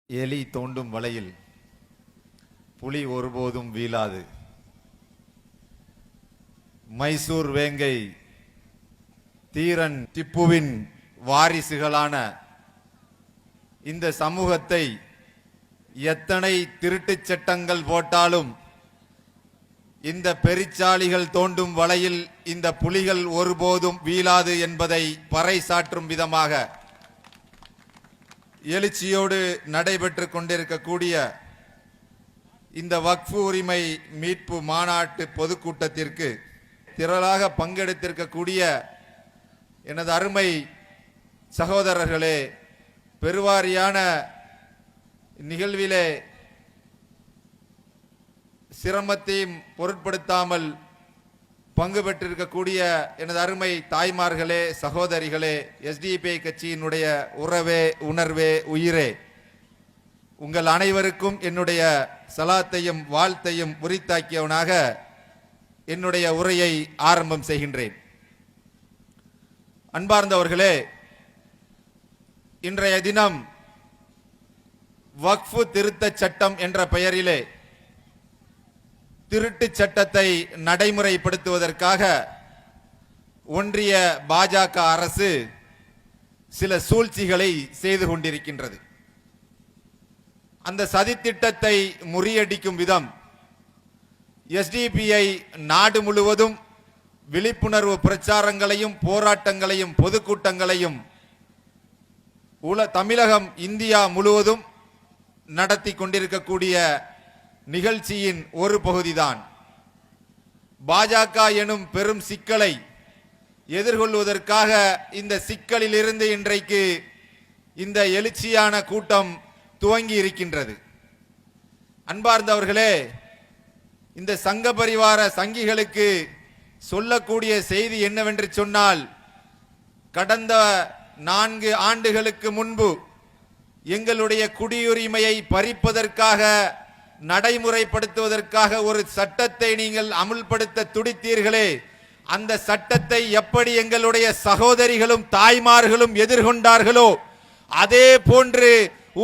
எலி தோண்டும் வலையில் புலி ஒருபோதும் வீழாது. மைசூர் வேங்கை தீரன் திப்புவின் வாரிசுகளான இந்த சமூகத்தை எத்தனை திருட்டுச் சட்டங்கள் போட்டாலும் இந்த பெரிச்சாளிகள் தோண்டும் வலையில் இந்த புலிகள் ஒருபோதும் வீழாது என்பதை பறைசாற்றும் விதமாக எழுச்சியோடு நடைபெற்று கொண்டிருக்கக்கூடிய இந்த வக்ஃபு உரிமை மீட்பு மாநாட்டு பொதுக்கூட்டத்திற்கு திரளாக பங்கெடுத்திருக்கக்கூடிய எனது அருமை சகோதரர்களே, பெருவாரியான நிகழ்விலே சிரமத்தையும் பொருட்படுத்தாமல் பங்கு பெற்றிருக்கக்கூடிய எனது அருமை தாய்மார்களே, சகோதரிகளே, எஸ்டிபிஐ கட்சியினுடைய உறவே உணர்வே உயிரே, உங்கள் அனைவருக்கும் என்னுடைய சலாத்தையும் வாழ்த்தையும் உரித்தாக்கியவனாக என்னுடைய உரையை ஆரம்பம் செய்கின்றேன். அன்பார்ந்தவர்களே, இன்றைய தினம் வக்ஃபு திருத்த சட்டம் என்ற பெயரிலே திருட்டு சட்டத்தை நடைமுறைப்படுத்துவதற்காக ஒன்றிய பாஜக அரசு சில சூழ்ச்சிகளை செய்து கொண்டிருக்கின்றது. அந்த சதித்திட்டத்தை முறியடிக்கும் விதம் எஸ்டிபிஐ நாடு முழுவதும் விழிப்புணர்வு பிரச்சாரங்களையும் போராட்டங்களையும் பொதுக்கூட்டங்களையும் தமிழகம் இந்தியா முழுவதும் நடத்தி கொண்டிருக்கக்கூடிய நிகழ்ச்சியின் ஒரு பகுதிதான். பாஜக எனும் பெரும் சிக்கலை எதிர்கொள்வதற்காக இந்த சிக்கலில் இருந்து இன்றைக்கு இந்த எழுச்சியான கூட்டம் துவங்கி இருக்கின்றது. அன்பார்ந்தவர்களே, இந்த சங்க பரிவார சங்கிகளுக்கு சொல்லக்கூடிய செய்தி என்னவென்று சொன்னால், கடந்த 4 ஆண்டுகளுக்கு முன்பு எங்களுடைய குடியுரிமையை பறிப்பதற்காக நடைமுறைப்படுத்துவதற்காக ஒரு சட்டத்தை நீங்கள் அமுல்படுத்த துடித்தீர்களே, அந்த சட்டத்தை எப்படி எங்களுடைய சகோதரிகளும் தாய்மார்களும் எதிர்கொண்டார்களோ அதே போன்று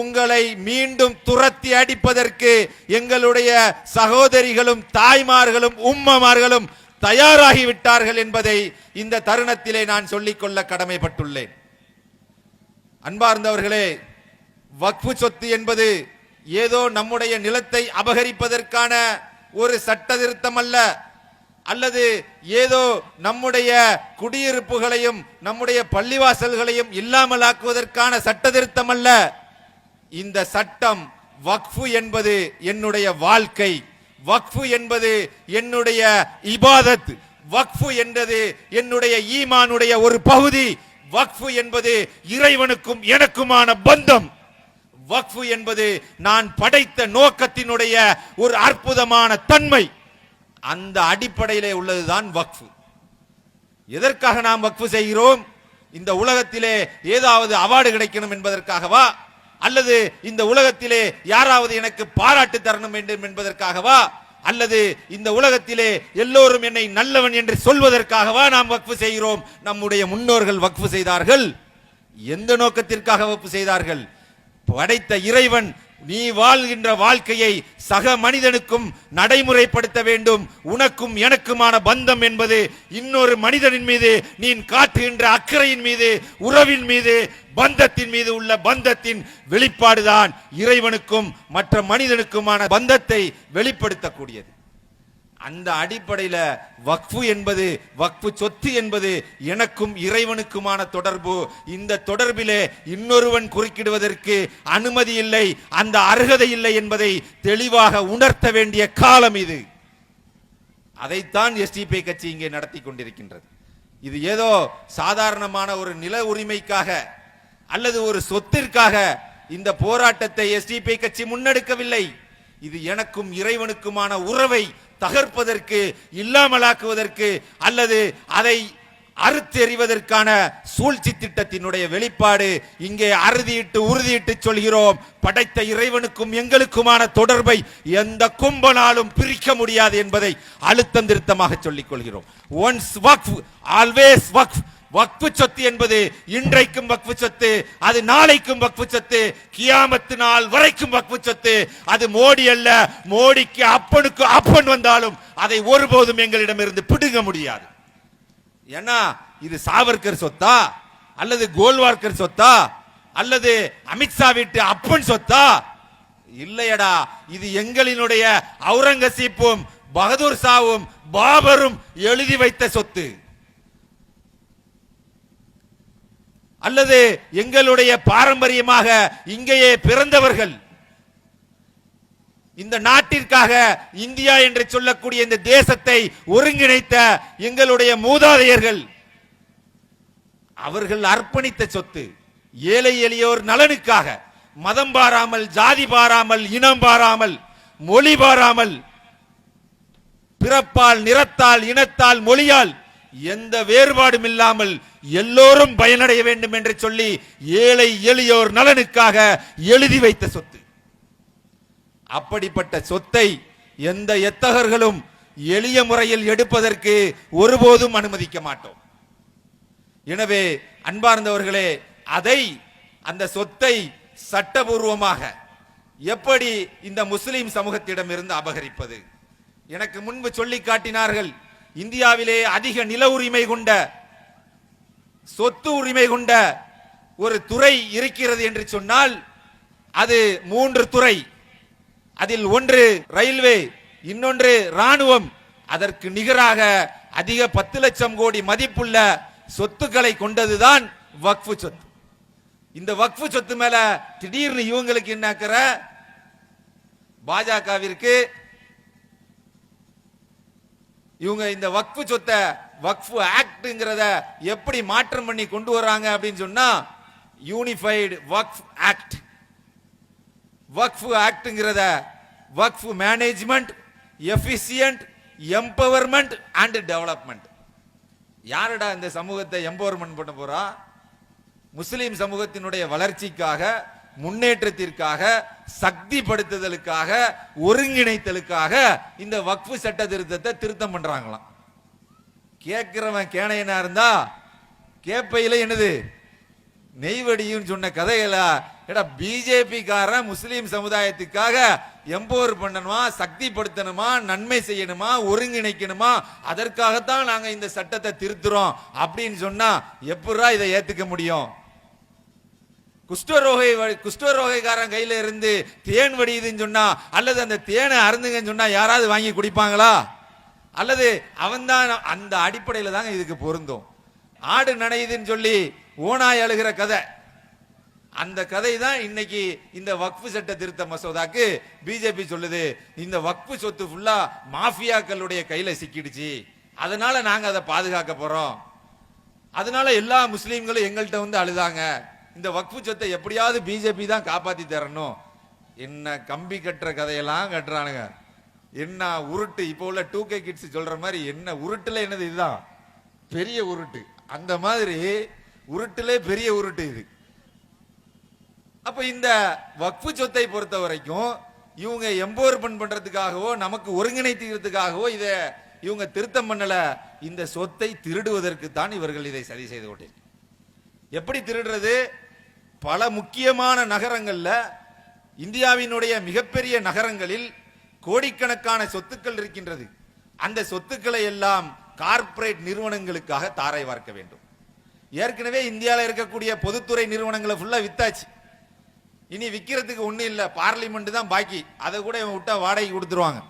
உங்களை மீண்டும் துரத்தி அடிப்பதற்கு எங்களுடைய சகோதரிகளும் தாய்மார்களும் உம்மமார்களும் தயாராகிவிட்டார்கள் என்பதை இந்த தருணத்திலே நான் சொல்லிக்கொள்ள கடமைப்பட்டுள்ளேன். அன்பார்ந்தவர்களே, வக்ஃபு சொத்து என்பது ஏதோ நம்முடைய நிலத்தை அபகரிப்பதற்கான ஒரு சட்ட திருத்தம் அல்ல, அல்லது ஏதோ நம்முடைய குடியிருப்புகளையும் நம்முடைய பள்ளிவாசல்களையும் இல்லாமலாக்குவதற்கான சட்ட திருத்தம் அல்ல. இந்த சட்டம் வக்ஃபு என்பது என்னுடைய வாழ்க்கை, வக்ஃபு என்பது என்னுடைய இபாதத், வக்ஃபு என்பது என்னுடைய ஈமானுடைய ஒரு பகுதி, வக்ஃபு என்பது இறைவனுக்கும் எனக்குமான பந்தம், வக்ஃபு என்பது நான் படைத்த நோக்கத்தினுடைய ஒரு அற்புதமான தன்மை. அந்த அடிப்படையிலே உள்ளதுதான் வக்ஃபு. எதற்காக நாம் வக்ஃபு செய்கிறோம்? இந்த உலகத்திலே ஏதாவது அவார்டு கிடைக்கணும் என்பதற்காகவா, அல்லது இந்த உலகத்திலே யாராவது எனக்கு பாராட்டு தரணும் வேண்டும் என்பதற்காகவா, அல்லது இந்த உலகத்திலே எல்லோரும் என்னை நல்லவன் என்று சொல்வதற்காகவா நாம் வக்ஃபு செய்கிறோம்? நம்முடைய முன்னோர்கள் வக்ஃபு செய்தார்கள். எந்த நோக்கத்திற்காக வக்ஃபு செய்தார்கள்? படைத்த இறைவன் நீ வாழ்கின்ற வாழ்க்கையை சக மனிதனுக்கும் நடைமுறைப்படுத்த வேண்டும், உனக்கும் எனக்குமான பந்தம் என்பது இன்னொரு மனிதனின் மீது நீ காட்டுகின்ற அக்கறையின் மீது, உறவின் மீது, பந்தத்தின் மீது உள்ள பந்தத்தின் வெளிப்பாடுதான் இறைவனுக்கும் மற்ற மனிதனுக்குமான பந்தத்தை வெளிப்படுத்தக்கூடியது. அந்த அடிப்படையில் வக்ஃபு என்பது, வக்ஃபு சொத்து என்பது எனக்கும் இறைவனுக்குமான தொடர்பு. இந்த தொடர்பிலே இன்னொருவன் குறுக்கிடுவதற்கு அனுமதி இல்லை, அந்த அருகதை இல்லை என்பதை தெளிவாக உணர்த்த வேண்டிய காலம் இது. அதைத்தான் எஸ்டிபிஐ கட்சி இங்கே நடத்தி கொண்டிருக்கின்றது. இது ஏதோ சாதாரணமான ஒரு நில உரிமைக்காக அல்லது ஒரு சொத்திற்காக இந்த போராட்டத்தை எஸ்டிபிஐ கட்சி முன்னெடுக்கவில்லை. இது எனக்கும் இறைவனுக்குமான உறவை தகர்ப்பதற்கு, இல்லாமலாக்குவதற்கு, அல்லது அதை அறுத்தெறிவதற்கான சூழ்ச்சி திட்டத்தினுடைய வெளிப்பாடு. இங்கே அறுதியிட்டு உறுதியிட்டு சொல்கிறோம், படைத்த இறைவனுக்கும் எங்களுக்குமான தொடர்பை எந்த கும்பலாலும் பிரிக்க முடியாது என்பதை அழுத்தம் திருத்தமாக சொல்லிக் கொள்கிறோம். ஒன்ஸ் வக்ஃப் ஆல்வேஸ் வக்ஃப். வக்ஃபு சொத்து என்பது இன்றைக்கும் வக்ஃபு சொத்து, அது நாளைக்கும் வக்ஃபு சொத்து, கியாமத்து நாள் வரைக்கும் வக்ஃபு சொத்து. அது மோடி அல்ல, மோடிக்கு அப்பனுக்கு அப்பன் வந்தாலும் அதை ஒருபோதும் எங்களிடமிருந்து பிடுங்க முடியாது. ஏன்னா இது சாவர்கர் சொத்தா அல்லது கோல்வார்கர் சொத்தா அல்லது அமித்ஷா வீட்டு அப்பன் சொத்தா? இல்லையடா, இது எங்களினுடைய அவுரங்கசீப்பும் பகதூர் ஷாவும் பாபரும் எழுதி வைத்த சொத்து, அல்லது எங்களுடைய பாரம்பரியமாக இங்கேயே பிறந்தவர்கள், இந்த நாட்டிற்காக இந்தியா என்று சொல்லக்கூடிய இந்த தேசத்தை ஒருங்கிணைத்த எங்களுடைய மூதாதையர்கள், அவர்கள் அர்ப்பணித்த சொத்து. ஏழை எளியோர் நலனுக்காக மதம் பாராமல், ஜாதி பாராமல், இனம் பாராமல், மொழி பாராமல், பிறப்பால், நிறத்தால், இனத்தால், மொழியால் எந்த வேறுபாடும் இல்லாமல் எல்லோரும் பயனடைய வேண்டும் என்று சொல்லி ஏழை எளியோர் நலனுக்காக எழுதி வைத்த சொத்து. அப்படிப்பட்ட சொத்தை எந்த எத்தகர்களும் எளிய முறையில் எடுப்பதற்கு ஒருபோதும் அனுமதிக்க மாட்டோம். எனவே அன்பார்ந்தவர்களே, அந்த சொத்தை சட்டபூர்வமாக எப்படி இந்த முஸ்லிம் சமூகத்திடம் இருந்து அபகரிப்பது? எனக்கு முன்பு சொல்லி காட்டினார்கள், இந்தியாவிலே அதிக நில உரிமை கொண்ட, சொத்து உரிமை கொண்ட ஒரு துறை இருக்கிறது என்று சொன்னால் அது 3 துறை. அதில் ஒன்று ரயில்வே, இன்னொன்று ராணுவம். அதற்கு நிகராக அதிக 10 லட்சம் கோடி மதிப்புள்ள சொத்துக்களை கொண்டதுதான் வக்ஃபு சொத்து. இந்த வக்ஃபு சொத்து மேல திடீர்னு இவங்களுக்கு என்னக்கிற, பாஜகவிற்கு இவங்க இந்த வக்ஃபு சொத்தை, வக்ஃபு ஆக்ட்ங்கிறத எப்படி மாற்றம் பண்ணி கொண்டு வராங்க அப்படின்னு சொன்னா, யூனிஃபைடு வக்ஃப் ஆக்ட். வக்ஃபு ஆக்ட்ங்கிறத Waqf management, efficient, empowerment and development. யாரடா இந்த சமூகத்தை எம்பவர்மெண்ட் பண்ண போறா? முஸ்லிம் சமூகத்தினுடைய வளர்ச்சிக்காக, முன்னேற்றத்திற்காக, சக்திப்படுத்துதலுக்காக, ஒருங்கிணைத்தலுக்காக இந்த வக்ஃபு சட்ட திருத்தத்தை திருத்தம் பண்றாங்களாம். கேட்கிறவன் கேனையனா இருந்தா கேப்பையில என்னது நெய்வடியும் சொன்ன கதைகளா? எடா, பிஜேபி காரன் முஸ்லிம் சமுதாயத்துக்காக எம்பவர் பண்ணணுமா, சக்திப்படுத்தணுமா, நன்மை செய்யணுமா, ஒருங்கிணைக்கணுமா, அதற்காகத்தான் நாங்க இந்த சட்டத்தை திருத்துறோம் அப்படின்னு சொன்னா எப்படா இதை ஏத்துக்க முடியும்? குஷ்டரோகைக்காரன் கையில இருந்து தேன் வடியுதுன்னு சொன்னா, அல்லது அந்த தேனை அருந்துங்கன்னு சொன்னா யாராவது வாங்கி குடிப்பாங்களா? அல்லது அவன் தான் அந்த அடிப்படையில் தாங்க இதுக்கு பொருந்தும். ஆடு நனையுதுன்னு சொல்லி ஓனாய் அழுகிற கதை, அந்த கதை தான் இன்னைக்கு இந்த வக்ஃபு சட்ட திருத்த மசோதாக்கு பிஜேபி சொல்லுது. இந்த வக்ஃபு சொத்து ஃபுல்லா மாஃபியாக்களுடைய கையில சிக்கிடுச்சு, அதனால நாங்க அதை பாதுகாக்க போறோம். அதனால எல்லா முஸ்லீம்களும் எங்கள்கிட்ட வந்து அழுதாங்க, இந்த வக்ஃபு சொத்தை எப்படியாவது பிஜேபி தான் காப்பாத்தி தரணும். என்ன கம்பி கட்டுற கதையெல்லாம் கட்டுறானுங்க, என்ன உருட்டு. இப்போ உள்ள 2K கிட்ஸ் சொல்ற மாதிரி என்ன உருட்டுல என்னது, இதுதான் பெரிய உருட்டு. அந்த மாதிரி உருட்டுலே பெரிய உருட்டு இது. அப்ப இந்த வக்ஃபு சொத்தை பொறுத்த வரைக்கும் இவங்க எம்பவர்மெண்ட் பண்றதுக்காகவோ நமக்கு ஒருங்கிணைத்துக்கிறதுக்காகவோ இதை இவங்க திருத்தம் பண்ணல. இந்த சொத்தை திருடுவதற்கு தான் இவர்கள் இதை சரி செய்து கொண்டே. எப்படி திருடுறது? பல முக்கியமான நகரங்கள்ல, இந்தியாவினுடைய மிகப்பெரிய நகரங்களில் கோடிக்கணக்கான சொத்துக்கள் இருக்கின்றது. அந்த சொத்துக்களை எல்லாம் கார்ப்பரேட் நிறுவனங்களுக்காக தாரை வார்க்க வேண்டும். ஏற்கனவே இந்தியாவில் இருக்கக்கூடிய பொதுத்துறை நிறுவனங்களை ஃபுல்லா வித்தாச்சு. இனி விற்கிறதுக்கு ஒன்றும் இல்லை, பார்லிமெண்ட் தான் பாக்கி. அதை கூட விட்டா வாடகை கொடுத்துருவாங்க.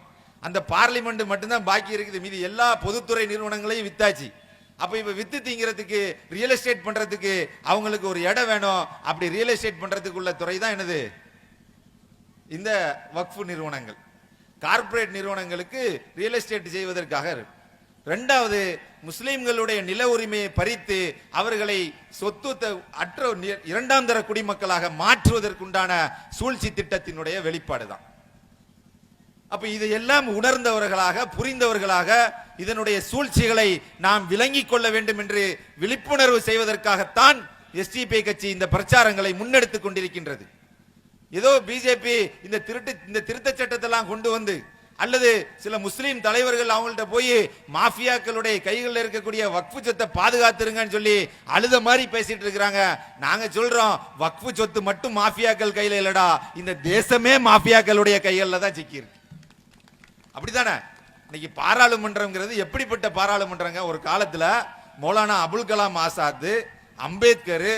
அந்த பார்லிமெண்ட் மட்டும்தான் பாக்கி இருக்குது. மீதி எல்லா பொதுத்துறை நிறுவனங்களையும் வித்தாச்சு. அப்ப இப்ப வித்து தீங்கிறதுக்கு, ரியல் எஸ்டேட் பண்றதுக்கு அவங்களுக்கு ஒரு இடம் வேணும். அப்படி ரியல் எஸ்டேட் பண்றதுக்குள்ள துறை தான் என்னது, இந்த வக்ஃபு நிறுவனங்கள். கார்ப்பரேட் நிறுவனங்களுக்கு ரியல் எஸ்டேட் செய்வதற்காக. இரண்டாவது, முஸ்லிம்களுடைய நில உரிமையை பறித்து அவர்களை சொத்து அற்ற இரண்டாம் தர குடிமக்களாக மாற்றுவதற்குண்டான சூழ்ச்சி திட்டத்தினுடைய வெளிப்பாடு தான். அப்ப இதையெல்லாம் உணர்ந்தவர்களாக, புரிந்தவர்களாக, இதனுடைய சூழ்ச்சிகளை நாம் விளங்கிக் கொள்ள வேண்டும் என்று விழிப்புணர்வு செய்வதற்காகத்தான் எஸ்டிபி கட்சி இந்த பிரச்சாரங்களை முன்னெடுத்துக் கொண்டிருக்கின்றது. ஏதோ பிஜேபி இந்த திருத்த சட்டத்தெல்லாம் கொண்டு வந்து அல்லது சில முஸ்லீம் தலைவர்கள் அவங்கள்ட்ட போய் மாஃபியாக்களுடைய கைகளில் இருக்கக்கூடிய வக்ஃபு சொத்தை பாதுகாத்துருங்கன்னு சொல்லி அழுத மாதிரி பேசிட்டு இருக்கிறாங்க. நாங்க சொல்றோம், வக்ஃபு சொத்து மட்டும் மாஃபியாக்கள் கையில இல்லடா, இந்த தேசமே மாஃபியாக்களுடைய கைகளில் தான் சிக்கி இருக்கு. அப்படித்தானே? இன்னைக்கு பாராளுமன்றம்ங்கிறது எப்படிப்பட்ட பாராளுமன்றங்க? ஒரு காலத்துல மௌலானா அபுல் கலாம் ஆசாத், அம்பேத்கர்,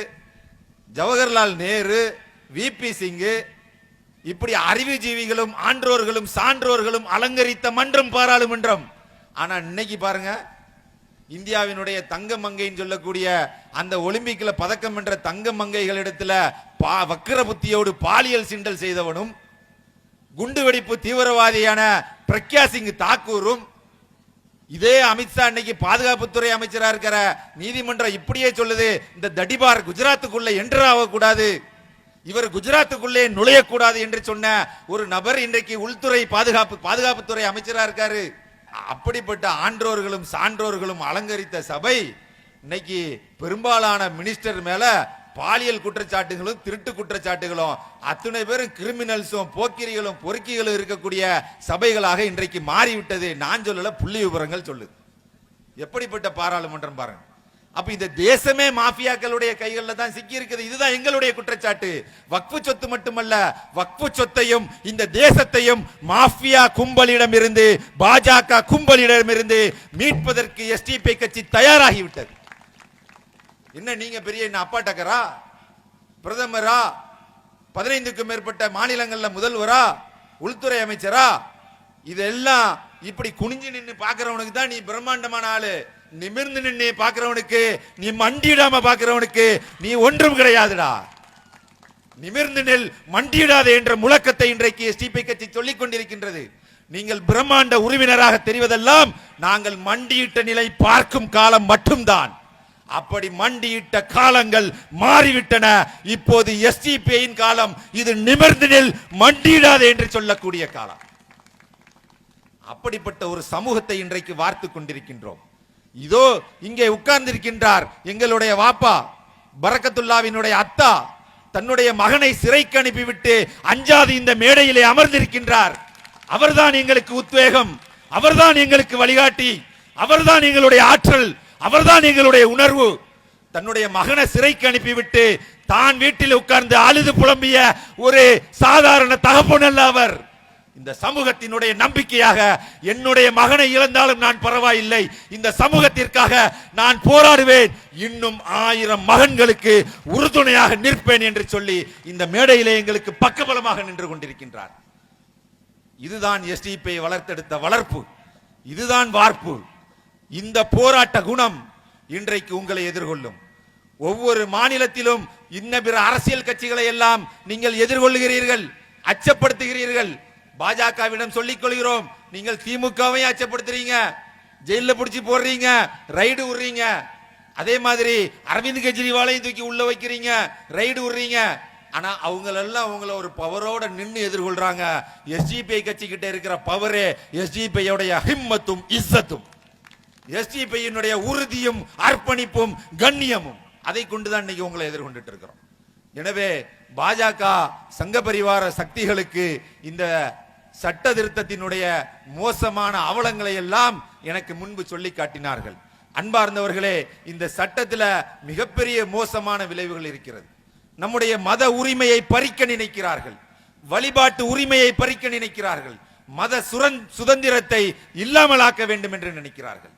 ஜவஹர்லால் நேரு, விபி சிங்கு, இப்படி அறிவுஜீவிகளும் ஆன்றோர்களும் சான்றோர்களும் அலங்கரித்த மன்றம் பாராளுமன்றம். ஆனா இன்னைக்கு பாருங்க, இந்தியாவினுடைய தங்க மங்கைன்னு சொல்லக்கூடிய அந்த ஒலிம்பிக்ல பதக்கம் வென்ற தங்க மங்கைகளிடத்துல வக்கிர புத்தியோடு பாலியல் சிண்டல் செய்தவனும், குண்டுவெடிப்பு தீவிரவாதியான பிரக்யா சிங் தாக்கூரும், இதே அமித்ஷா இன்னைக்கு பாதுகாப்புத்துறை அமைச்சரா இருக்கிற நீதிமன்றம் இப்படியே சொல்லுது, இந்த தடிபார் குஜராத்துக்குள்ள என்டர் ஆகக்கூடாது, இவர் குஜராத்துக்குள்ளே நுழையக்கூடாது என்று சொன்ன ஒரு நபர் இன்றைக்கு உள்துறை பாதுகாப்புத்துறை அமைச்சரா இருக்காரு. அப்படிப்பட்ட ஆன்றோர்களும் சான்றோர்களும் அலங்கரித்த சபை இன்னைக்கு பெரும்பாலான மினிஸ்டர் மேல பாலியல் குற்றச்சாட்டுகளும் திருட்டு குற்றச்சாட்டுகளும் அத்தனை பேரும் கிரிமினல்ஸும் போக்கிரிகளும் பொறுக்கிகளும் இருக்கக்கூடிய சபைகளாக இன்றைக்கு மாறிவிட்டது. நான் சொல்லல, புள்ளி விவரங்கள் சொல்லுது. எப்படிப்பட்ட பாராளுமன்றம் பாருங்க. அப்ப இந்த தேசமே மாஃபியாக்களுடைய கைகளில் தான் சிக்கி இருக்குது. இதுதான் எங்களுடைய குற்றச்சாட்டு. வக்ஃபு சொத்து மட்டுமல்ல, வக்ஃபு சொத்தையும் இந்த தேசத்தையும் மாஃபியா கும்பலிடம் இருந்து, பாஜக கும்பலிடம் இருந்து மீட்பதற்கு எஸ்டிபி கட்சி தயாராகிவிட்டது. என்ன நீங்க பெரிய என்ன அப்பா டக்கரா, பிரதமரா, 15க்கும் மேற்பட்ட மாநிலங்கள்ல முதல்வரா, உள்துறை அமைச்சரா? இதெல்லாம் இப்படி குனிஞ்சு நின்று பாக்குறவனுக்கு தான் நீ பிரம்மாண்டமான ஆளு. நிமிர்ந்து நின்று பாக்குறவனுக்கு, நீ மண்டியிடாம பாக்குறவனுக்கு நீ ஒன்றும் கிடையாதுடா. நிமிர்ந்து நில், மண்டியிடாதே என்ற முழக்கத்தை இன்றைக்கு எஸ்டிபி கட்சி சொல்லிக் கொண்டிருக்கின்றது. நீங்கள் பிரம்மாண்ட உறவினராக தெரிவதெல்லாம் நாங்கள் மண்டியிட்ட நிலை பார்க்கும் காலம் மட்டும்தான். அப்படி மண்டியிட்ட காலங்கள் மாறிவிட்டன. இப்போது எஸ்டிபியின் காலம். இது நிமிர்ந்து நில், மண்டியிடாதே என்று சொல்லக்கூடிய காலம். அப்படிப்பட்ட ஒரு சமூகத்தை இன்றைக்கு வார்த்து கொண்டிருக்கின்றோம். இதோ இங்கே உட்கார்ந்திருக்கின்றார் எங்களுடைய வாப்பா பரக்கத்துல்லாவினுடைய அத்தா, தன்னுடைய மகனை சிறைக்கு அனுப்பிவிட்டு அஞ்சாது இந்த மேடையிலே அமர்ந்திருக்கின்றார். அவர்தான் எங்களுக்கு உத்வேகம், அவர்தான் எங்களுக்கு வழிகாட்டி, அவர்தான் எங்களுடைய ஆற்றல், அவர்தான் எங்களுடைய உணர்வு. தன்னுடைய மகனை சிறைக்கு அனுப்பிவிட்டு தான் வீட்டில் உட்கார்ந்து அழுது புலம்பிய ஒரு சாதாரண தகப்பன் அல்ல அவர். இந்த சமூகத்தினுடைய நம்பிக்கையாக என்னுடைய மகனை இழந்தாலும் நான் பரவாயில்லை, இந்த சமூகத்திற்காக நான் போராடுவேன், இன்னும் 1000 மகன்களுக்கு உறுதுணையாக நிற்பேன் என்று சொல்லி இந்த மேடையிலே எங்களுக்கு பக்கபலமாக நின்று கொண்டிருக்கின்றார். இதுதான் எஸ்டிபி வளர்த்தெடுத்த வளர்ப்பு, இதுதான் வார்ப்பு. இந்த போராட்ட குணம் இன்றைக்கு உங்களை எதிர்கொள்ளும். ஒவ்வொரு மாநிலத்திலும் இன்ன பிற அரசியல் கட்சிகளை எல்லாம் நீங்கள் எதிர்கொள்ளுகிறீர்கள், அச்சப்படுத்துகிறீர்கள். பாஜகவிடம் சொல்லிக் கொள்கிறோம், நீங்கள் திமுகவை அச்சப்படுத்துறீங்க, ஜெயில பிடிச்சி போடுறீங்க, ரைடு விடுறீங்க. அதே மாதிரி அரவிந்த் கெஜ்ரிவாலையும் தூக்கி உள்ள வைக்கிறீங்க, ரைடு விடுறீங்க. ஆனா அவங்களெல்லாம் அவங்கள ஒரு பவரோட நின்று எதிர்கொள்றாங்க. எஸ்டிபி கட்சி கிட்ட இருக்கிற பவரே எஸ்டிபியோடைய ஹிம்மத்தும் இஸ்ஸத்தும், எஸ்டிபியினுடைய உறுதியும் அர்ப்பணிப்பும் கண்ணியமும். அதை கொண்டுதான் இன்னைக்கு உங்களை எதிர்கொண்டுட்டு இருக்கிறோம். எனவே பாஜக சங்க பரிவார சக்திகளுக்கு இந்த சட்ட திருத்தத்தினுடைய மோசமான அவலங்களை எல்லாம் எனக்கு முன்பு சொல்லி காட்டினார்கள். அன்பார்ந்தவர்களே, இந்த சட்டத்தில் மிகப்பெரிய மோசமான விளைவுகள் இருக்கிறது. நம்முடைய மத உரிமையை பறிக்க நினைக்கிறார்கள், வழிபாட்டு உரிமையை பறிக்க நினைக்கிறார்கள், மத சுதந்திரத்தை இல்லாமலாக்க வேண்டும் என்று நினைக்கிறார்கள்.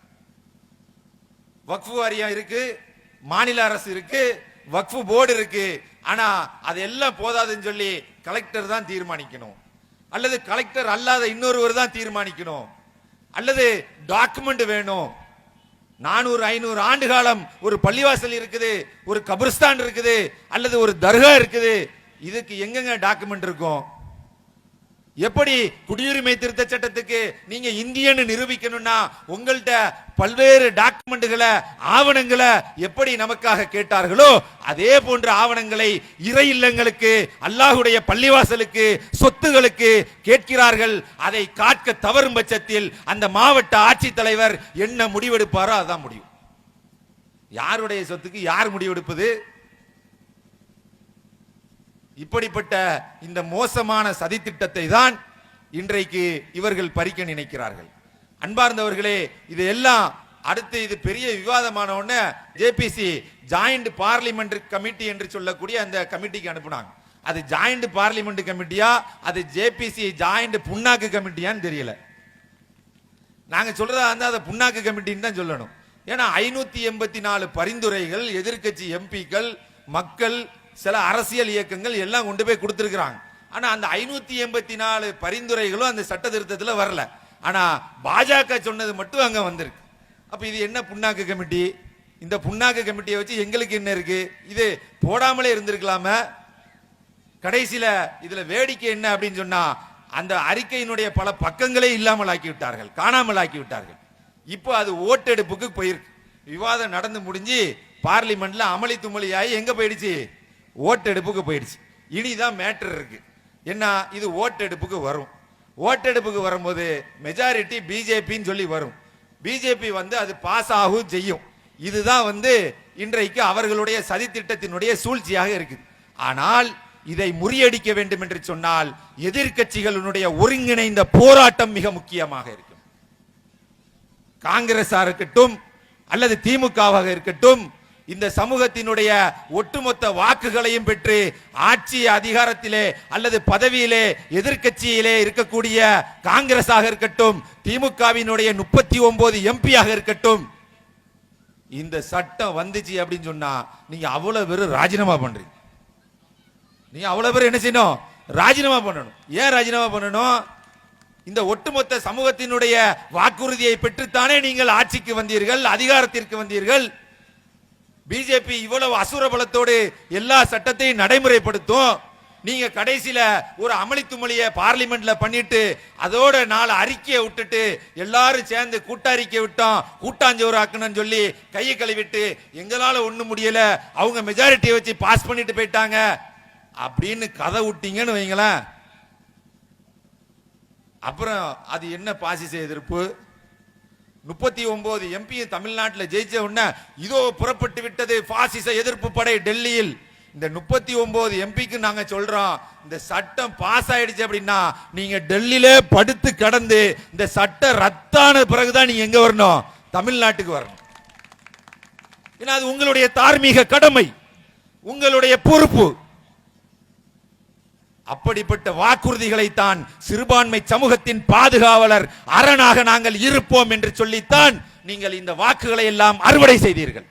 வக்ஃபு வாரியம் இருக்கு, மாநில அரசு இருக்கு, வக்ஃபு போர்டு இருக்கு. ஆனா அதெல்லாம் போதாதுன்னு சொல்லி கலெக்டர் தான் தீர்மானிக்கணும், அல்லது கலெக்டர் அல்லாத இன்னொருவர் தான் தீர்மானிக்கணும், அல்லது டாக்குமெண்ட் வேணும். 400-500 ஆண்டு காலம் ஒரு பள்ளிவாசல் இருக்குது, ஒரு கபிரிஸ்தான் இருக்குது, அல்லது ஒரு தர்கா இருக்குது. இதுக்கு எங்கெங்க டாக்குமெண்ட் இருக்கும்? எப்படி குடியுரிமை திருத்த சட்டத்துக்கு நீங்க இந்தியன்னு நிரூபிக்கணும்னா உங்கள்ட்ட பல்வேறு டாக்குமெண்ட்களை, ஆவணங்களை எப்படி நமக்காக கேட்டார்களோ அதே போன்ற ஆவணங்களை இறை இல்லங்களுக்கு, அல்லாஹ்வுடைய பள்ளிவாசலுக்கு, சொத்துகளுக்கு கேட்கிறார்கள். அதை காட்க தவறும் பட்சத்தில் அந்த மாவட்ட ஆட்சித்தலைவர் என்ன முடிவெடுப்பாரோ அதான் முடியும். யாருடைய சொத்துக்கு யார் முடிவெடுப்பது? இப்படிப்பட்ட இந்த மோசமான சதித்திட்டத்தை தான் இன்றைக்கு இவர்கள் பறிக்க நினைக்கிறார்கள். அன்பார்ந்தவர்களே, இது எல்லாம் அடுத்து இது பெரிய விவாதமான உடனே ஜேபிசி ஜாயிண்ட் பார்லிமெண்ட் கமிட்டி என்று சொல்லக்கூடிய அந்த கமிட்டிக்கு அனுப்புனாங்க. அது ஜாயிண்ட் பார்லிமெண்ட் கமிட்டியா அது ஜேபிசி ஜாயிண்ட் புண்ணாக்கு கமிட்டியான்னு தெரியல. நாங்க சொல்றதா இருந்தா அதை புண்ணாக்கு கமிட்டின்னு தான் சொல்லணும். ஏன்னா 584 பரிந்துரைகள் எதிர்க்கட்சி எம்பிக்கள், மக்கள், சில அரசியல் இயக்கங்கள் எல்லாம் கொண்டு போய் கொடுத்திருக்கிறாங்க. ஆனா அந்த 584 பரிந்துரைகளும் அந்த சட்ட திருத்தத்தில் வரல. ஆனா பாஜக சொன்னது மட்டும் அங்க வந்திருக்கு. அப்ப இது என்ன புண்ணாக்கு கமிட்டி? இந்த புண்ணாக்கு கமிட்டியை வச்சு எங்களுக்கு என்ன இருக்கு? இது போடாமலே இருந்திருக்கலாம. கடைசியில இதுல வேடிக்கை என்ன அப்படின்னு சொன்னா, அந்த அறிக்கையினுடைய பல பக்கங்களே இல்லாமல் ஆக்கி விட்டார்கள், காணாமல் ஆக்கி விட்டார்கள். இப்போ அது ஓட்டெடுப்புக்கு போயிருக்கு. விவாதம் நடந்து முடிஞ்சு பார்லிமெண்ட்ல அமளி துமளி ஆகி எங்க போயிடுச்சு? ஓட்டெடுப்புக்கு போயிடுச்சு. இனிதான் மேட்டர் இருக்கு. என்ன? இது ஓட்டெடுப்புக்கு வரும். ஓட்டெடுப்புக்கு வரும்போது மெஜாரிட்டி பிஜேபின்னு சொல்லி வரும். பிஜேபி அது பாஸ் ஆகும் செய்யும். இதுதான் இன்றைக்கு அவர்களுடைய சதித்திட்டத்தினுடைய சூழ்ச்சியாக இருக்கு. ஆனால் இதை முறியடிக்க வேண்டும் என்று சொன்னால் எதிர்க்கட்சிகளுடைய ஒருங்கிணைந்த போராட்டம் மிக முக்கியமாக இருக்கும். காங்கிரஸா இருக்கட்டும் அல்லது திமுகவாக இருக்கட்டும், இந்த சமூகத்தினுடைய ஒட்டுமொத்த வாக்குகளையும் பெற்று ஆட்சி அதிகாரத்திலே அல்லது பதவியிலே எதிர்க்கட்சியிலே இருக்கக்கூடிய காங்கிரஸாக இருக்கட்டும், திமுகவினுடைய 39 எம்பியாக இருக்கட்டும், இந்த சட்டம் வந்துச்சு அப்படின்னு சொன்னா நீங்க அவ்வளவு பேர் ராஜினாமா பண்றீங்க. நீங்க அவ்வளவு பேர் என்ன செய்யணும்? ராஜினாமா பண்ணணும். ஏன் ராஜினாமா பண்ணணும்? இந்த ஒட்டுமொத்த சமூகத்தினுடைய வாக்குறுதியை பெற்றுத்தானே நீங்கள் ஆட்சிக்கு வந்தீர்கள், அதிகாரத்திற்கு வந்தீர்கள். பிஜேபி இவ்வளவு அசுர பலத்தோடு எல்லா சட்டத்தையும் நடைமுறைப்படுத்தும். நீங்க கடைசியில ஒரு அமளித்துமளிய பார்லிமெண்ட்ல பண்ணிட்டு அதோட 4 அறிக்கையை விட்டுட்டு எல்லாரும் சேர்ந்து கூட்டறிக்கை விட்டோம், கூட்டாஞ்சோறு ஆக்கணும்னு சொல்லி கையை கழுவிட்டு எங்களால ஒண்ணும் முடியல, அவங்க மெஜாரிட்டியை வச்சு பாஸ் பண்ணிட்டு போயிட்டாங்க அப்படின்னு கதை விட்டீங்கன்னு வைங்களேன். அப்புறம் அது என்ன பாசிச எதிர்ப்பு? 39 எம்பி தமிழ்நாட்டில் ஜெயிச்ச உடனே இதோ புறப்பட்டு விட்டது பாசிச எதிர்ப்பு படை டெல்லியில். இந்த 39 எம்பிக்கு நாங்க சொல்றோம், இந்த சட்டம் பாஸ் ஆயிடுச்சு அப்படின்னா நீங்க டெல்லியில படுத்து கடந்து இந்த சட்டம் ரத்தான பிறகுதான் நீங்க எங்க வரணும்? தமிழ்நாட்டுக்கு வரணும். ஏன்னா அது உங்களுடைய தார்மீக கடமை, உங்களுடைய பொறுப்பு. அப்படிப்பட்ட வாக்குறுதிகளை தான் சிறுபான்மை சமூகத்தின் பாதுகாவலர் அரணாக நாங்கள் இருப்போம் என்று சொல்லித்தான் நீங்கள் இந்த வாக்குகளை எல்லாம் அறுவடை செய்தீர்கள்.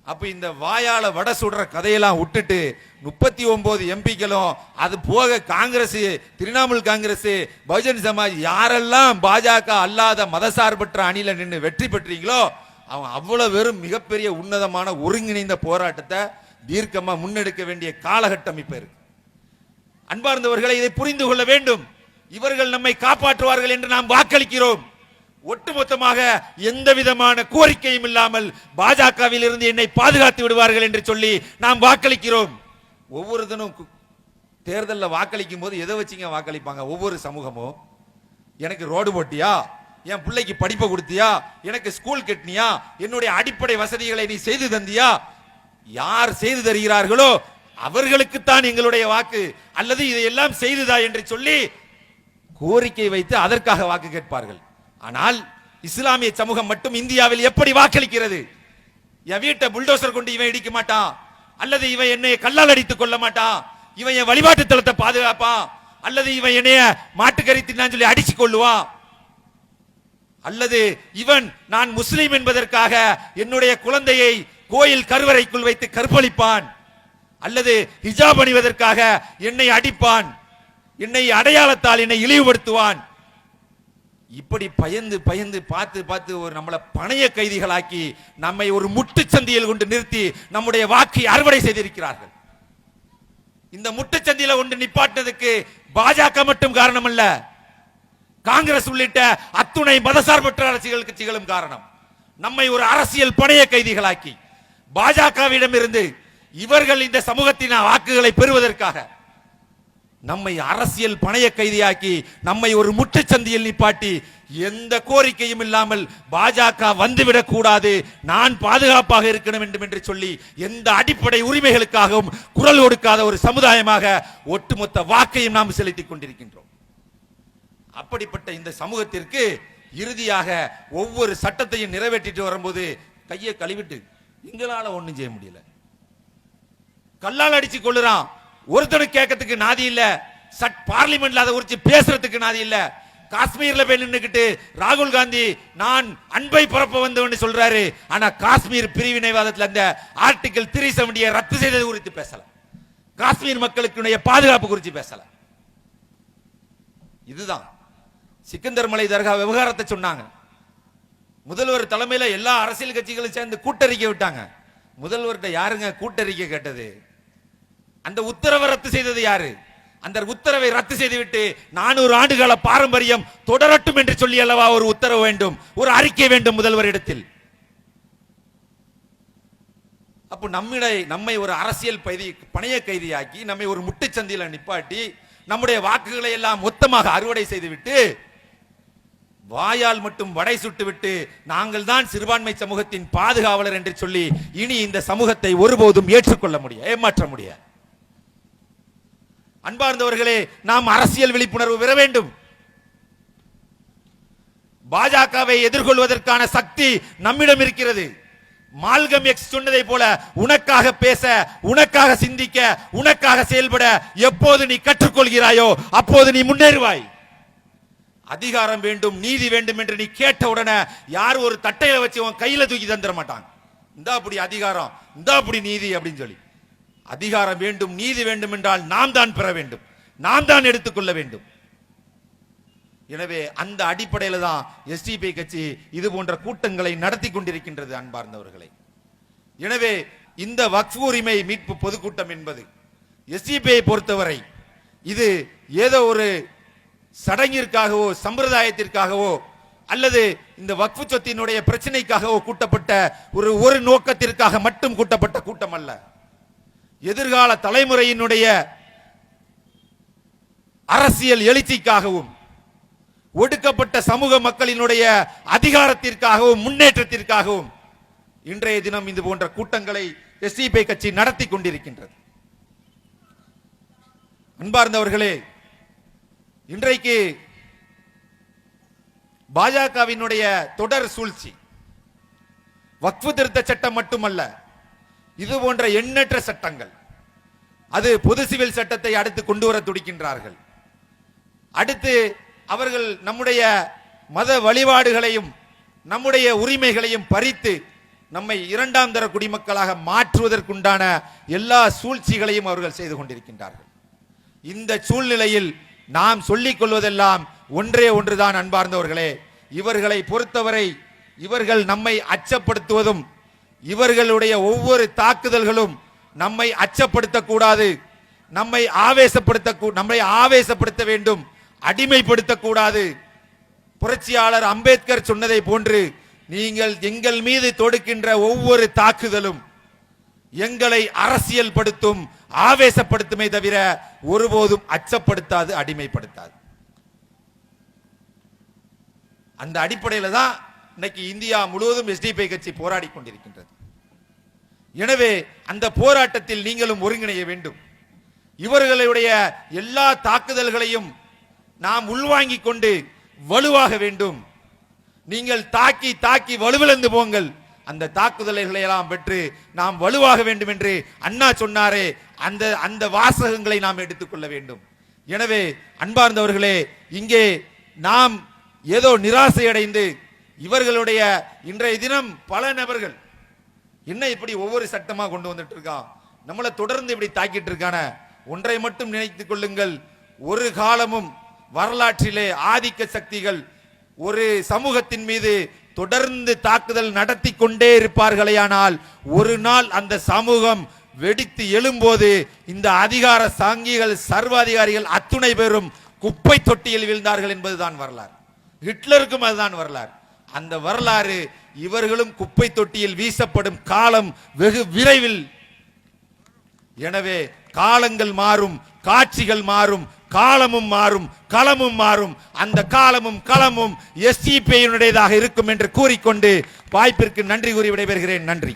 அப்ப இந்த வாயால வட சுடுற கதையெல்லாம் விட்டுட்டு 39 எம்பிக்களும் அது போக காங்கிரஸ், திரிணாமுல் காங்கிரஸ், பகுஜன் சமாஜ் யாரெல்லாம் பாஜக அல்லாத மதசார்பற்ற அணியில நின்று வெற்றி பெற்றீங்களோ அவங்க அவ்வளவு வெறும் மிகப்பெரிய உன்னதமான ஒருங்கிணைந்த போராட்டத்தை தீர்க்கமா முன்னெடுக்க வேண்டிய காலகட்டம் இப்ப இருக்கு. அன்பார்ந்தவர்களை, இதை புரிந்து கொள்ள வேண்டும். இவர்கள் நம்மை காப்பாற்றுவார்கள் என்று நாம் வாக்களிக்கிறோம். ஒட்டுமொத்தமாக எந்த விதமான கோரிக்கையும் இல்லாமல் பாஜகவில் இருந்து என்னை பாதுகாத்து விடுவார்கள் என்று சொல்லி நாம் வாக்களிக்கிறோம். ஒவ்வொரு தினம் தேர்தலில் வாக்களிக்கும் போது எதை வச்சுங்க வாக்களிப்பாங்க? ஒவ்வொரு சமூகமும் எனக்கு ரோடு போட்டியா, என் பிள்ளைக்கு படிப்பை கொடுத்தியா, எனக்கு ஸ்கூல் கட்டினியா, என்னுடைய அடிப்படை வசதிகளை நீ செய்து தந்தியா? யார் செய்து தருகிறார்களோ அவர்களுக்குத்தான் எங்களுடைய வாக்கு, அல்லது இதையெல்லாம் செய்துதா என்று சொல்லி கோரிக்கை வைத்து அதற்காக வாக்கு கேட்பார்கள். ஆனால் இஸ்லாமிய சமூகம் மட்டும் இந்தியாவில் எப்படி வாக்களிக்கிறது? என் வீட்டை புல்டோசர் கொண்டு இவன் இடிக்க மாட்டான், அல்லது இவன் என்னை கல்லால் அடித்துக் கொள்ள மாட்டான், இவன் என் வழிபாட்டு தலத்தை பாதுகாப்பான், அல்லது இவன் என்னைய மாட்டுக்கறி தின்னான்னு சொல்லி அடிச்சு கொள்ளுவான், அல்லது இவன் நான் முஸ்லீம் என்பதற்காக என்னுடைய குழந்தையை கோயில் கருவறைக்குள் வைத்து கற்பழிப்பான், அல்லது ஹிஜாப் அணிவதற்காக என்னை அடிப்பான், என்னை அடையாளத்தால் என்னை இழிவுபடுத்துவான். இப்படி பயந்து பயந்து பார்த்து பார்த்து ஒரு நம்மளை பணைய கைதிகளாக்கி நம்மை ஒரு முட்டுச்சந்தியில் கொண்டு நிறுத்தி நம்முடைய வாக்கை அறுவடை செய்திருக்கிறார்கள். இந்த முட்டுச்சந்தியில கொண்டு நிப்பாட்டினதுக்கு பாஜக மட்டும் காரணம் அல்ல, காங்கிரஸ் உள்ளிட்ட அத்துணை மதசார்பற்ற அரசியல் கட்சிகளும் காரணம். நம்மை ஒரு அரசியல் பணைய கைதிகளாக்கி பாஜகவிடம் இருந்து இவர்கள் இந்த சமூகத்தின் வாக்குகளை பெறுவதற்காக நம்மை அரசியல் பணைய கைதியாக்கி நம்மை ஒரு முற்றுச்சந்தியில் நிப்பாட்டி எந்த கோரிக்கையும் இல்லாமல் பாஜக வந்துவிடக் கூடாது, நான் பாதுகாப்பாக இருக்க வேண்டும் என்று சொல்லி எந்த அடிப்படை உரிமைகளுக்காகவும் குரல் கொடுக்காத ஒரு சமுதாயமாக ஒட்டுமொத்த வாக்கையும் நாம் செலுத்திக் கொண்டிருக்கின்றோம். அப்படிப்பட்ட இந்த சமூகத்திற்கு இறுதியாக ஒவ்வொரு சட்டத்தையும் நிறைவேற்றிட்டு வரும்போது கையை கழுவிட்டு எங்களால ஒண்ணும் செய்ய முடியல. கல்லால் அடிச்சு கொள்ளுறான், ஒருத்தனுக்கு கேட்கறதுக்கு நாதி இல்ல, பார்லிமெண்ட்ல அதை குறித்து பேசுறதுக்கு நாதி இல்ல. காஷ்மீர்ல போய் நின்னுக்கிட்டு ராகுல் காந்தி நான் அன்பை பரப்ப வந்தவன் சொல்றாரு. ஆனா காஷ்மீர் பிரிவினைவாதத்தில் அந்த ஆர்டிகல் 370 ரத்து செய்தது குறித்து பேசல, காஷ்மீர் மக்களுக்கு பாதுகாப்பு குறித்து பேசல. இதுதான் சிக்கந்தர் மலை தர்கா விவகாரத்தை சொன்னாங்க. முதல்வர் தலைமையில எல்லா அரசியல் கட்சிகளும் சேர்ந்து கூட்டறிக்கை விட்டாங்க. முதல்வர்கிட்ட யாருங்க கூட்டறிக்கை கேட்டது? அந்த உத்தரவை ரத்து செய்தது யாரு? அந்த உத்தரவை ரத்து செய்துவிட்டு 400 ஆண்டுகால பாரம்பரியம் தொடரட்டும் என்று சொல்லி அல்லவா ஒரு உத்தரவு வேண்டும், ஒரு அறிக்கை வேண்டும் முதல்வரிடத்தில். அப்போ நம்மை ஒரு அரசியல் பணைய கைதியாக்கி நம்மை ஒரு முட்டுச்சந்தியில நிப்பாட்டி நம்முடைய வாக்குகளை எல்லாம் மொத்தமாக அறுவடை செய்துவிட்டு வாயால் மட்டும் வடை சுட்டுவிட்டு நாங்கள் தான் சிறுபான்மை சமூகத்தின் பாதுகாவலர் என்று சொல்லி இனி இந்த சமூகத்தை ஒருபோதும் ஏற்றுக்கொள்ள முடியாது, ஏமாற்ற முடியாது. அன்பார்ந்தவர்களே, நாம் அரசியல் விழிப்புணர்வு பெற வேண்டும். பாஜகவை எதிர்கொள்வதற்கான சக்தி நம்மிடம் இருக்கிறது. மால்கம் எக்ஸ் சொன்னதை போல உனக்காக பேச, உனக்காக சிந்திக்க, உனக்காக செயல்பட எப்போது நீ கற்றுக்கொள்கிறாயோ அப்போது நீ முன்னேறுவாய். அதிகாரம் வேண்டும், நீதி வேண்டும் என்று நீ கேட்ட உடனே யார் ஒரு தட்டையில வச்சு உன் கையில தூக்கி தந்துட மாட்டாங்க. இந்தா அப்படி அதிகாரம், இந்தா அப்படி நீதி அப்படின்னு சொல்லி. அதிகாரம் வேண்டும், நீதி வேண்டும் என்றால் நாம் தான் பெற வேண்டும், நாம் தான் எடுத்துக்கொள்ள வேண்டும். எனவே அந்த அடிப்படையில் தான் எஸ்டிபி கட்சி இது போன்ற கூட்டங்களை நடத்தி கொண்டிருக்கின்றது. அன்பார்ந்தவர்களை, எனவே இந்த வக்ஃப் உரிமை மீட்பு பொதுக்கூட்டம் என்பது எஸ்டிபியை பொறுத்தவரை இது ஏதோ ஒரு சடங்கிற்காகவோ சம்பிரதாயத்திற்காகவோ அல்லது இந்த வக்ஃப் சொத்தினுடைய பிரச்சனைக்காகவோ கூட்டப்பட்ட ஒரு நோக்கத்திற்காக மட்டும் கூட்டப்பட்ட கூட்டம் அல்ல. எதிர்கால தலைமுறையினுடைய அரசியல் எழுச்சிக்காகவும் ஒடுக்கப்பட்ட சமூக மக்களினுடைய அதிகாரத்திற்காகவும் முன்னேற்றத்திற்காகவும் இன்றைய தினம் இது போன்ற கூட்டங்களை எஸ்டிபி கட்சி நடத்தி கொண்டிருக்கின்றது. அன்பார்ந்தவர்களே, இன்றைக்கு பாஜகவினுடைய தொடர் சூழ்ச்சி வக்ஃப் திருத்த சட்டம் மட்டுமல்ல, இது போன்ற எண்ணற்ற சட்டங்கள், அது பொது சிவில் சட்டத்தை அடுத்து கொண்டு வர துடிக்கின்றார்கள். அடுத்து அவர்கள் நம்முடைய மத வழிபாடுகளையும் நம்முடைய உரிமைகளையும் பறித்து நம்மை இரண்டாம் தர குடிமக்களாக மாற்றுவதற்குண்டான எல்லா சூழ்ச்சிகளையும் அவர்கள் செய்து கொண்டிருக்கின்றார்கள். இந்த சூழ்நிலையில் நாம் சொல்லிக் கொள்வதெல்லாம் ஒன்றே ஒன்றுதான். அன்பார்ந்தவர்களே, இவர்களை பொறுத்தவரை இவர்கள் நம்மை அச்சப்படுத்துவதும் இவர்களுடைய ஒவ்வொரு தாக்குதல்களும் நம்மை அச்சப்படுத்தக்கூடாது, நம்மை ஆவேசப்படுத்த வேண்டும், அடிமைப்படுத்தக்கூடாது. புரட்சியாளர் அம்பேத்கர் சொன்னதை போன்று நீங்கள் எங்கள் மீது தொடுக்கின்ற ஒவ்வொரு தாக்குதலும் எங்களை அரசியல் படுத்தும், ஆவேசப்படுத்துமே தவிர ஒருபோதும் அச்சப்படுத்தாது, அடிமைப்படுத்தாது. அந்த அடிப்படையில் தான் இன்னைக்கு இந்தியா முழுவதும் எஸ்டிபி கட்சி போராடி கொண்டிருக்கின்றது. எனவே அந்த போராட்டத்தில் நீங்களும் ஒருங்கிணைய வேண்டும். இவர்களுடைய எல்லா தாக்குதல்களையும் நாம் உள்வாங்கிக் கொண்டு வலுவாக வேண்டும். நீங்கள் தாக்கி தாக்கி வலுவிழந்து போங்கள். அந்த தாக்குதல்களை எல்லாம் பெற்று நாம் வலுவாக வேண்டும் என்று அண்ணா சொன்னாரே, அந்த வாசகங்களை நாம் எடுத்துக்கொள்ள வேண்டும். எனவே அன்பார்ந்தவர்களே, இங்கே நாம் ஏதோ நிராசை அடைந்து இவர்களுடைய இன்றைய தினம் பல நபர்கள் என்ன இப்படி ஒவ்வொரு சட்டமா கொண்டு வந்துட்டு இருக்கான், நம்மளை தொடர்ந்து இப்படி தாக்கிட்டு இருக்கான, ஒன்றை மட்டும் நினைத்துக் கொள்ளுங்கள். ஒரு காலமும் வரலாற்றிலே ஆதிக்க சக்திகள் ஒரு சமூகத்தின் மீது தொடர்ந்து தாக்குதல் நடத்தி கொண்டே இருப்பார்களேயானால் ஒரு நாள் அந்த சமூகம் வெடித்து எழும்போது இந்த அதிகார சாங்கிகள் சர்வாதிகாரிகள் அத்துணை பேரும் குப்பை தொட்டியில் வீழ்ந்தார்கள் என்பதுதான் வரலாறு. ஹிட்லருக்கும் அதுதான் வரலாறு. அந்த வரலாறு இவர்களும் குப்பை தொட்டியில் வீசப்படும் காலம் வெகு விரைவில். எனவே காலங்கள் மாறும், காட்சிகள் மாறும், காலமும் மாறும், களமும் மாறும். அந்த காலமும் களமும் எஸ்டிபியினுடையதாக இருக்கும் என்று கூறிக்கொண்டு வாய்ப்பிற்கு நன்றி கூறி விடைபெறுகிறேன். நன்றி.